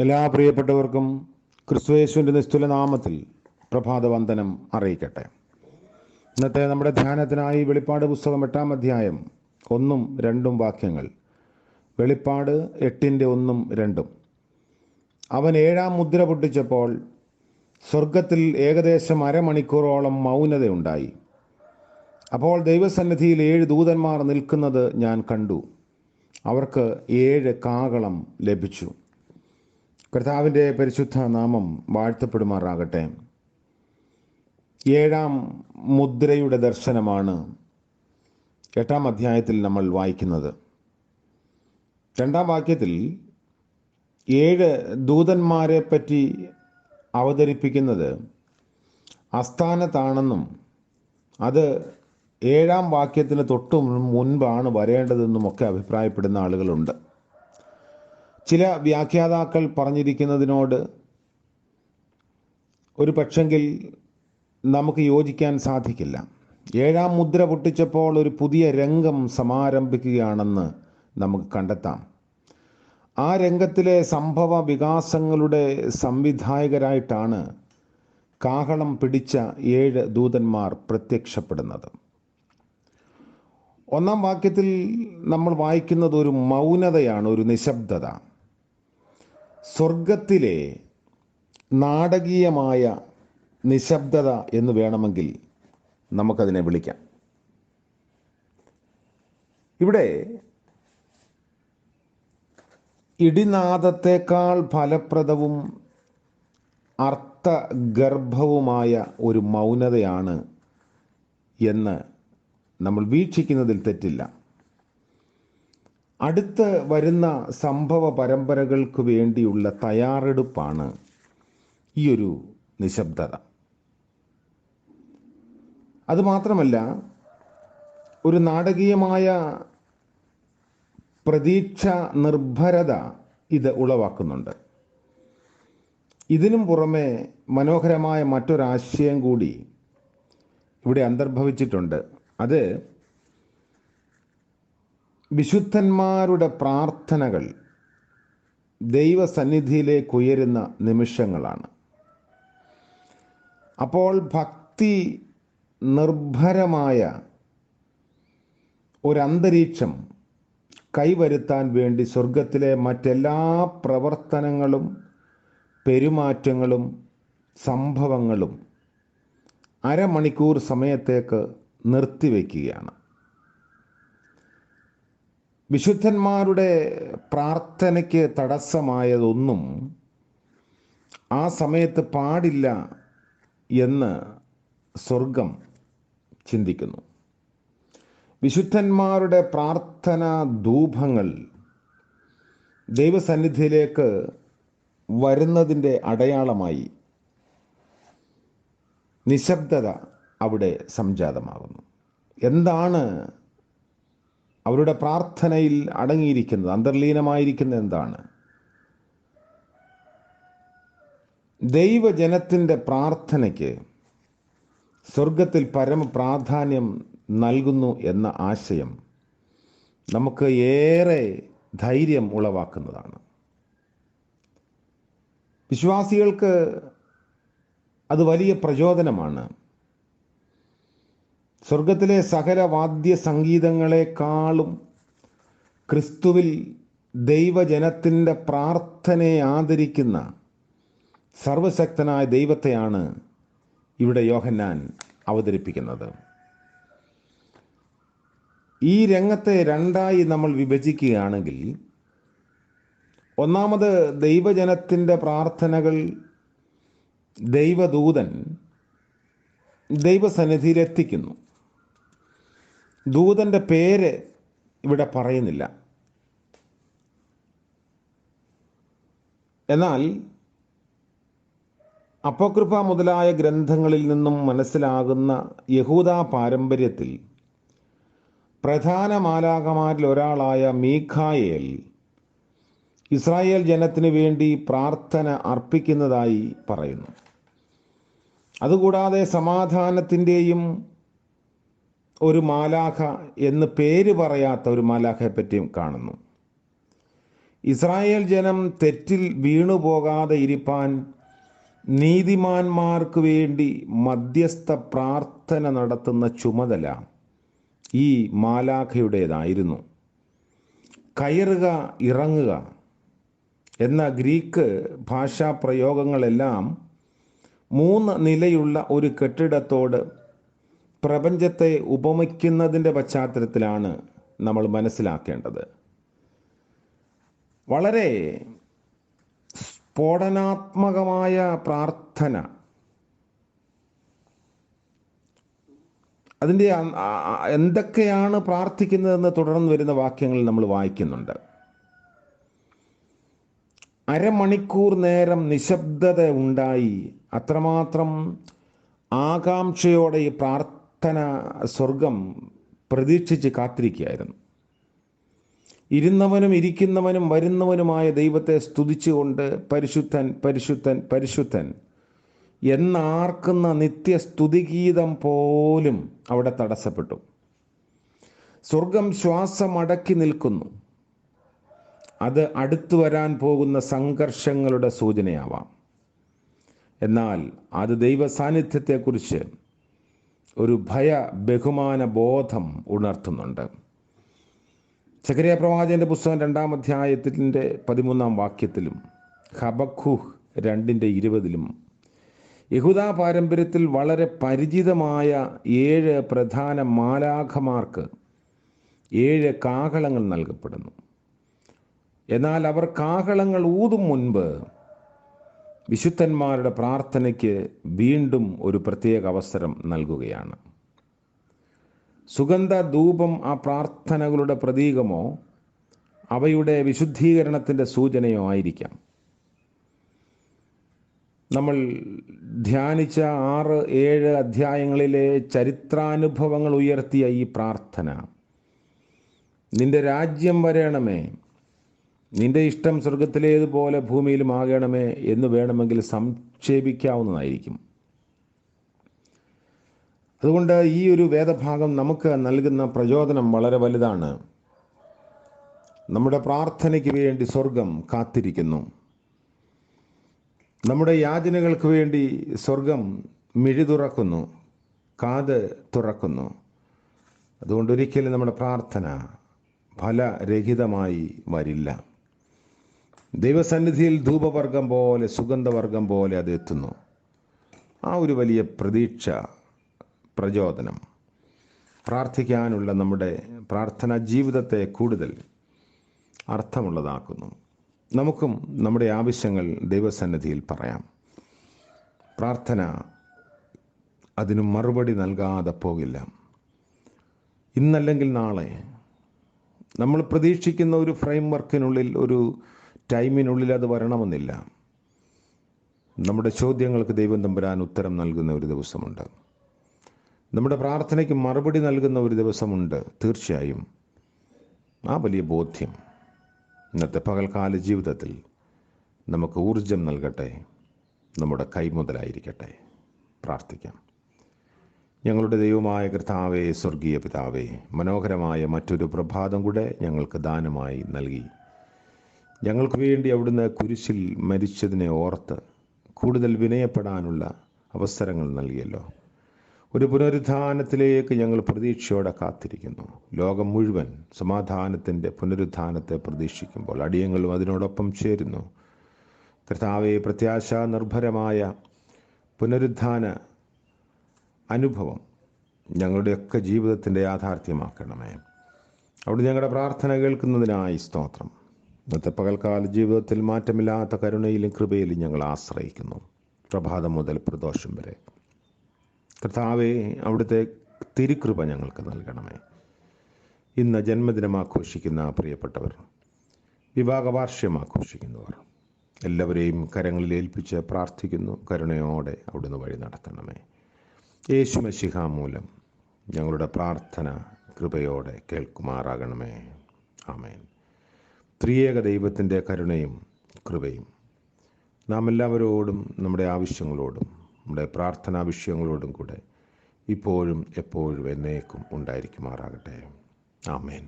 എല്ലാ പ്രിയപ്പെട്ടവർക്കും ക്രിസ്തുയേശുവിൻ്റെ നിസ്തുല നാമത്തിൽ പ്രഭാതവന്ദനം അറിയിക്കട്ടെ. ഇന്നത്തെ നമ്മുടെ ധ്യാനത്തിനായി വെളിപ്പാട് പുസ്തകം 8-ാം അധ്യായം 1-2 വാക്യങ്ങൾ. വെളിപ്പാട് 8:1-2. അവൻ 7-ാം മുദ്ര പൊട്ടിച്ചപ്പോൾ സ്വർഗത്തിൽ ഏകദേശം അരമണിക്കൂറോളം മൗനതയുണ്ടായി. അപ്പോൾ ദൈവസന്നിധിയിൽ 7 ദൂതന്മാർ നിൽക്കുന്നത് ഞാൻ കണ്ടു. അവർക്ക് 7 കാഹളം ലഭിച്ചു. കർത്താവിൻ്റെ പരിശുദ്ധ നാമം വാഴ്ത്തപ്പെടുമാറാകട്ടെ. 7-ാം മുദ്രയുടെ ദർശനമാണ് 8-ാം അധ്യായത്തിൽ നമ്മൾ വായിക്കുന്നത്. 2-ാം വാക്യത്തിൽ 7 ദൂതന്മാരെ പറ്റി അവതരിപ്പിക്കുന്നത് അസ്ഥാനത്താണെന്നും അത് 7-ാം വാക്യത്തിന് തൊട്ടു മുൻപാണ് വരേണ്ടതെന്നുമൊക്കെ അഭിപ്രായപ്പെടുന്ന ആളുകളുണ്ട്. ചില വ്യാഖ്യാതാക്കൾ പറഞ്ഞിരിക്കുന്നതിനോട് ഒരു പക്ഷെങ്കിൽ നമുക്ക് യോജിക്കാൻ സാധിക്കില്ല. 7-ാം മുദ്ര പൊട്ടിച്ചപ്പോൾ ഒരു പുതിയ രംഗം സമാരംഭിക്കുകയാണെന്ന് നമുക്ക് കണ്ടെത്താം. ആ രംഗത്തിലെ സംഭവ വികാസങ്ങളുടെ സംവിധായകരായിട്ടാണ് കാഹളം പിടിച്ച 7 ദൂതന്മാർ പ്രത്യക്ഷപ്പെടുന്നത്. 1-ാം വാക്യത്തിൽ നമ്മൾ വായിക്കുന്നത് ഒരു മൗനതയാണ്, ഒരു നിശബ്ദത. സ്വർഗത്തിലെ നാടകീയമായ നിശബ്ദത എന്ന് വേണമെങ്കിൽ നമുക്കതിനെ വിളിക്കാം. ഇവിടെ ഇടിനാദത്തേക്കാൾ ഫലപ്രദവും അർത്ഥഗർഭവുമായ ഒരു മൗനതയാണ് എന്ന് നമ്മൾ വീക്ഷിക്കുന്നതിൽ തെറ്റില്ല. അടുത്ത് വരുന്ന സംഭവ പരമ്പരകൾക്ക് വേണ്ടിയുള്ള തയ്യാറെടുപ്പാണ് ഈ ഒരു നിശബ്ദത. അതുമാത്രമല്ല, ഒരു നാടകീയമായ പ്രതീക്ഷ നിർഭരത ഇത് ഉളവാക്കുന്നുണ്ട്. ഇതിനും പുറമെ മനോഹരമായ മറ്റൊരാശയം കൂടി ഇവിടെ അന്തർഭവിച്ചിട്ടുണ്ട്. അത് വിശുദ്ധന്മാരുടെ പ്രാർത്ഥനകൾ ദൈവസന്നിധിയിലേക്ക് ഉയരുന്ന നിമിഷങ്ങളാണ്. അപ്പോൾ ഭക്തി നിർഭരമായ ഒരന്തരീക്ഷം കൈവരുത്താൻ വേണ്ടി സ്വർഗത്തിലെ മറ്റെല്ലാ പ്രവർത്തനങ്ങളും പെരുമാറ്റങ്ങളും സംഭവങ്ങളും അരമണിക്കൂർ സമയത്തേക്ക് നിർത്തിവെക്കുകയാണ്. വിശുദ്ധന്മാരുടെ പ്രാർത്ഥനയ്ക്ക് തടസ്സമായതൊന്നും ആ സമയത്ത് പാടില്ല എന്ന് സ്വർഗം ചിന്തിക്കുന്നു. വിശുദ്ധന്മാരുടെ പ്രാർത്ഥനാ ധൂപങ്ങൾ ദൈവസന്നിധിയിലേക്ക് വരുന്നതിൻ്റെ അടയാളമായി നിശബ്ദത അവിടെ സംജാതമാകുന്നു. എന്താണ് അവരുടെ പ്രാർത്ഥനയിൽ അടങ്ങിയിരിക്കുന്നത്, അന്തർലീനമായിരിക്കുന്നത് എന്താണ്? ദൈവജനത്തിൻ്റെ പ്രാർത്ഥനയ്ക്ക് സ്വർഗത്തിൽ പരമപ്രാധാന്യം നൽകുന്നു എന്ന ആശയം നമുക്ക് ഏറെ ധൈര്യം ഉളവാക്കുന്നതാണ്. വിശ്വാസികൾക്ക് അത് വലിയ പ്രചോദനമാണ്. സ്വർഗത്തിലെ സകല വാദ്യ സംഗീതങ്ങളെക്കാളും ക്രിസ്തുവിൽ ദൈവജനത്തിൻ്റെ പ്രാർത്ഥനയെ ആദരിക്കുന്ന സർവശക്തനായ ദൈവത്തെയാണ് ഇവിടെ യോഹന്നാൻ അവതരിപ്പിക്കുന്നത്. ഈ രംഗത്തെ രണ്ടായി നമ്മൾ വിഭജിക്കുകയാണെങ്കിൽ, ഒന്നാമത് ദൈവജനത്തിൻ്റെ പ്രാർത്ഥനകൾ ദൈവദൂതൻ ദൈവസന്നിധിയിലെത്തിക്കുന്നു. ദൂതൻ്റെ പേര് ഇവിടെ പറയുന്നില്ല. എന്നാൽ അപ്പോക്രിഫ മുതലായ ഗ്രന്ഥങ്ങളിൽ നിന്നും മനസ്സിലാകുന്ന യഹൂദ പാരമ്പര്യത്തിൽ പ്രധാന മാലാഖമാരിൽ ഒരാളായ മീഖായേൽ ഇസ്രായേൽ ജനത്തിന് വേണ്ടി പ്രാർത്ഥന അർപ്പിക്കുന്നതായി പറയുന്നു. അതുകൂടാതെ സമാധാനത്തിൻ്റെയും ഒരു മാലാഖ എന്ന് പേര് പറയാത്ത ഒരു മാലാഖയെ പറ്റിയും കാണുന്നു. ഇസ്രായേൽ ജനം തെറ്റിൽ വീണുപോകാതെ ഇരിപ്പാൻ നീതിമാന്മാർക്ക് വേണ്ടി മധ്യസ്ഥ പ്രാർത്ഥന നടത്തുന്ന ചുമതല ഈ മാലാഖയുടേതായിരുന്നു. കയറുക, ഇറങ്ങുക എന്ന ഗ്രീക്ക് ഭാഷാ പ്രയോഗങ്ങളെല്ലാം 3 നിലയുള്ള ഒരു കെട്ടിടത്തോട് പ്രപഞ്ചത്തെ ഉപമിക്കുന്നതിൻ്റെ പശ്ചാത്തലത്തിലാണ് നമ്മൾ മനസ്സിലാക്കേണ്ടത്. വളരെ സ്ഫോടനാത്മകമായ പ്രാർത്ഥന, അതിൻ്റെ എന്തൊക്കെയാണ് പ്രാർത്ഥിക്കുന്നതെന്ന് തുടർന്ന് വരുന്ന വാക്യങ്ങളിൽ നമ്മൾ വായിക്കുന്നുണ്ട്. അരമണിക്കൂർ നേരം നിശബ്ദത ഉണ്ടായി. അത്രമാത്രം ആകാംക്ഷയോടെ ഈ പ്രാർത്ഥന സ്വർഗം പ്രതീക്ഷിച്ച് കാത്തിരിക്കുകയായിരുന്നു. ഇരുന്നവനും ഇരിക്കുന്നവനും വരുന്നവനുമായ ദൈവത്തെ സ്തുതിച്ചുകൊണ്ട് പരിശുദ്ധൻ പരിശുദ്ധൻ പരിശുദ്ധൻ എന്നാർക്കുന്ന നിത്യസ്തുതിഗീതം പോലും അവിടെ തടസ്സപ്പെട്ടു. സ്വർഗം ശ്വാസമടക്കി നിൽക്കുന്നു. അത് അടുത്തു വരാൻ പോകുന്ന സംഘർഷങ്ങളുടെ സൂചനയാവാം. എന്നാൽ അത് ദൈവ സാന്നിധ്യത്തെക്കുറിച്ച് ഒരു ബഹുമാന ബോധം ഉണർത്തുന്നുണ്ട്. സെഖര്യാ പ്രവാചകന്റെ പുസ്തകം 2-ാം അധ്യായത്തിൻ്റെ 13-ാം വാക്യത്തിലും ഹബക്കൂഹ് 2:20 യഹൂദാ പാരമ്പര്യത്തിൽ വളരെ പരിചിതമായ 7 പ്രധാന മാലാഖമാർക്ക് 7 കാഹളങ്ങൾ നൽകപ്പെടുന്നു. എന്നാൽ അവർ കാഹളങ്ങൾ ഊതും മുൻപ് വിശുദ്ധന്മാരുടെ പ്രാർത്ഥനയ്ക്ക് വീണ്ടും ഒരു പ്രത്യേക അവസരം നൽകുകയാണ്. സുഗന്ധ ധൂപം ആ പ്രാർത്ഥനകളുടെ പ്രതീകമോ അവയുടെ വിശുദ്ധീകരണത്തിൻ്റെ സൂചനയോ ആയിരിക്കാം. നമ്മൾ ധ്യാനിച്ച 6-7 അധ്യായങ്ങളിലെ ചരിത്രാനുഭവങ്ങൾ ഉയർത്തിയ ഈ പ്രാർത്ഥന, നിന്റെ രാജ്യം വരേണമേ, നിന്റെ ഇഷ്ടം സ്വർഗത്തിലേതുപോലെ ഭൂമിയിലും ആകണമേ എന്ന് വേണമെങ്കിൽ സംക്ഷേപിക്കാവുന്നതായിരിക്കും. അതുകൊണ്ട് ഈ ഒരു വേദഭാഗം നമുക്ക് നൽകുന്ന പ്രചോദനം വളരെ വലുതാണ്. നമ്മുടെ പ്രാർത്ഥനയ്ക്ക് വേണ്ടി സ്വർഗം കാത്തിരിക്കുന്നു. നമ്മുടെ യാചനകൾക്ക് വേണ്ടി സ്വർഗം മിഴി തുറക്കുന്നു, കാത് തുറക്കുന്നു. അതുകൊണ്ട് ഒരിക്കലും നമ്മുടെ പ്രാർത്ഥന ഫലരഹിതമായി വരില്ല. ദൈവസന്നിധിയിൽ ധൂപവർഗം പോലെ, സുഗന്ധവർഗം പോലെ അത് എത്തുന്നു. ആ ഒരു വലിയ പ്രതീക്ഷ, പ്രചോദനം പ്രാർത്ഥിക്കാനുള്ള നമ്മുടെ പ്രാർത്ഥനാ ജീവിതത്തെ കൂടുതൽ അർത്ഥമുള്ളതാക്കുന്നു. നമുക്കും നമ്മുടെ ആവശ്യങ്ങൾ ദൈവസന്നിധിയിൽ പറയാം. പ്രാർത്ഥന അതിന് മറുപടി നൽകാതെ പോകില്ല. ഇന്നല്ലെങ്കിൽ നാളെ നമ്മൾ പ്രതീക്ഷിക്കുന്ന ഒരു ഫ്രെയിം വർക്കിനുള്ളിൽ, ഒരു ടൈമിനുള്ളിൽ അത് വരണമെന്നില്ല. നമ്മുടെ ചോദ്യങ്ങൾക്ക് ദൈവം തമ്പുരാൻ ഉത്തരം നൽകുന്ന ഒരു ദിവസമുണ്ട്. നമ്മുടെ പ്രാർത്ഥനയ്ക്ക് മറുപടി നൽകുന്ന ഒരു ദിവസമുണ്ട്. തീർച്ചയായും ആ വലിയ ബോധ്യം ഇന്നത്തെ പകൽക്കാല ജീവിതത്തിൽ നമുക്ക് ഊർജം നൽകട്ടെ, നമ്മുടെ കൈമുതലായിരിക്കട്ടെ. പ്രാർത്ഥിക്കാം. ഞങ്ങളുടെ ദൈവമായ കർത്താവേ, സ്വർഗീയ പിതാവേ, മനോഹരമായ മറ്റൊരു പ്രഭാതം കൂടെ ഞങ്ങൾക്ക് ദാനമായി നൽകി. ഞങ്ങൾക്ക് വേണ്ടി അവിടുന്ന് കുരിശിൽ മരിച്ചതിനെ ഓർത്ത് കൂടുതൽ വിനയപ്പെടാനുള്ള അവസരങ്ങൾ നൽകിയല്ലോ. ഒരു പുനരുത്ഥാനത്തിലേക്ക് ഞങ്ങൾ പ്രതീക്ഷയോടെ കാത്തിരിക്കുന്നു. ലോകം മുഴുവൻ സമാധാനത്തിൻ്റെ പുനരുത്ഥാനത്തെ പ്രതീക്ഷിക്കുമ്പോൾ അടിയങ്ങളും അതിനോടൊപ്പം ചേരുന്നു. കർത്താവെ, പ്രത്യാശ നിർഭരമായ പുനരുത്ഥാന അനുഭവം ഞങ്ങളുടെയൊക്കെ ജീവിതത്തിൻ്റെ യാഥാർത്ഥ്യമാക്കണമേ. അവിടെ ഞങ്ങളുടെ പ്രാർത്ഥന കേൾക്കുന്നതിനായി സ്തോത്രം. ഇന്നത്തെ പകൽക്കാല ജീവിതത്തിൽ മാറ്റമില്ലാത്ത കരുണയിലും കൃപയിലും ഞങ്ങൾ ആശ്രയിക്കുന്നു. പ്രഭാതം മുതൽ പ്രദോഷം വരെ കർത്താവെ, അവിടുത്തെ തിരുകൃപ ഞങ്ങൾക്ക് നൽകണമേ. ഇന്ന് ജന്മദിനം ആഘോഷിക്കുന്ന പ്രിയപ്പെട്ടവർ, വിവാഹവാർഷികം ആഘോഷിക്കുന്നവർ എല്ലാവരെയും കരങ്ങളിൽ ഏൽപ്പിച്ച് പ്രാർത്ഥിക്കുന്നു. കരുണയോടെ അവിടുന്ന് വഴി നടത്തണമേ. യേശു മശിഹ മൂലം ഞങ്ങളുടെ പ്രാർത്ഥന കൃപയോടെ കേൾക്കുമാറാകണമേ. ആമേൻ. ത്രിയേക ദൈവത്തിൻ്റെ കരുണയും കൃപയും നാം എല്ലാവരോടും, നമ്മുടെ ആവശ്യങ്ങളോടും, നമ്മുടെ പ്രാർത്ഥനാ വിഷയങ്ങളോടും കൂടെ ഇപ്പോഴും എപ്പോഴും എന്നേക്കും ഉണ്ടായിരിക്കുമാറാകട്ടെ. ആമേൻ.